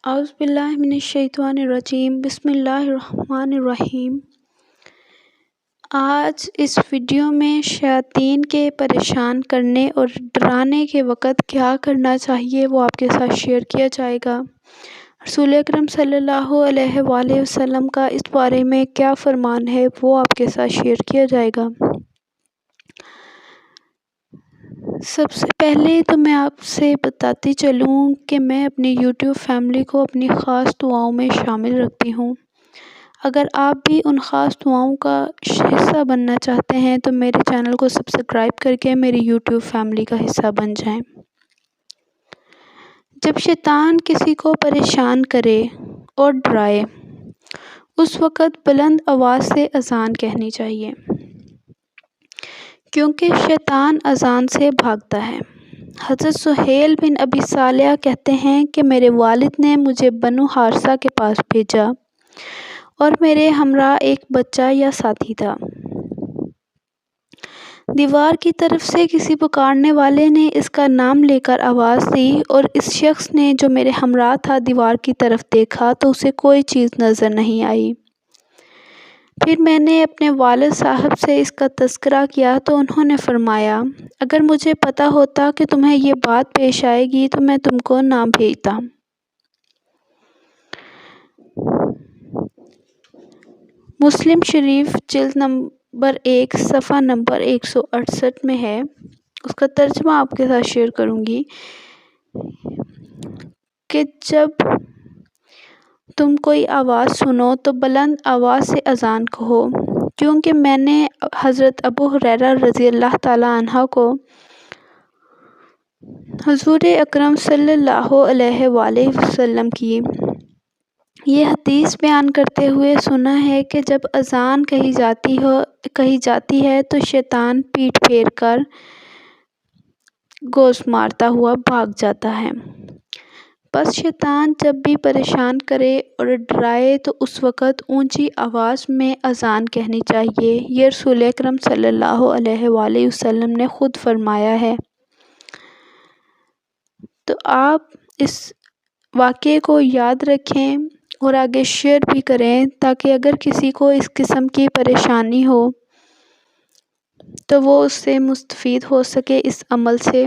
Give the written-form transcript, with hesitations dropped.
اعوذ باللہ من الشیطان الرجیم بسم اللہ الرحمن الرحیم۔ آج اس ویڈیو میں شیاطین کے پریشان کرنے اور ڈرانے کے وقت کیا کرنا چاہیے وہ آپ کے ساتھ شیئر کیا جائے گا۔ رسول اکرم صلی اللہ علیہ وآلہ وسلم کا اس بارے میں کیا فرمان ہے وہ آپ کے ساتھ شیئر کیا جائے گا۔ سب سے پہلے تو میں آپ سے بتاتی چلوں کہ میں اپنی یوٹیوب فیملی کو اپنی خاص دعاؤں میں شامل رکھتی ہوں۔ اگر آپ بھی ان خاص دعاؤں کا حصہ بننا چاہتے ہیں تو میرے چینل کو سبسکرائب کر کے میری یوٹیوب فیملی کا حصہ بن جائیں۔ جب شیطان کسی کو پریشان کرے اور ڈرائے اس وقت بلند آواز سے اذان کہنی چاہیے، کیونکہ شیطان اذان سے بھاگتا ہے۔ حضرت سہیل بن ابی صالح کہتے ہیں کہ میرے والد نے مجھے بنو حارثہ کے پاس بھیجا اور میرے ہمراہ ایک بچہ یا ساتھی تھا۔ دیوار کی طرف سے کسی پکارنے والے نے اس کا نام لے کر آواز دی اور اس شخص نے جو میرے ہمراہ تھا دیوار کی طرف دیکھا تو اسے کوئی چیز نظر نہیں آئی۔ پھر میں نے اپنے والد صاحب سے اس کا تذکرہ کیا تو انہوں نے فرمایا، اگر مجھے پتہ ہوتا کہ تمہیں یہ بات پیش آئے گی تو میں تم کو نہ بھیجتا۔ مسلم شریف جلد نمبر 1 صفحہ نمبر 168 میں ہے۔ اس کا ترجمہ آپ کے ساتھ شیئر کروں گی کہ جب تم کوئی آواز سنو تو بلند آواز سے اذان کہو، کیونکہ میں نے حضرت ابو ہریرہ رضی اللہ تعالیٰ عنہ کو حضور اکرم صلی اللہ علیہ وآلہ وسلم کی یہ حدیث بیان کرتے ہوئے سنا ہے کہ جب اذان کہی جاتی ہے تو شیطان پیٹھ پھیر کر گوز مارتا ہوا بھاگ جاتا ہے۔ پس شیطان جب بھی پریشان کرے اور ڈرائے تو اس وقت اونچی آواز میں اذان کہنی چاہیے۔ یہ رسول اکرم صلی اللہ علیہ وآلہ وسلم نے خود فرمایا ہے۔ تو آپ اس واقعے کو یاد رکھیں اور آگے شیئر بھی کریں تاکہ اگر کسی کو اس قسم کی پریشانی ہو تو وہ اس سے مستفید ہو سکے اس عمل سے۔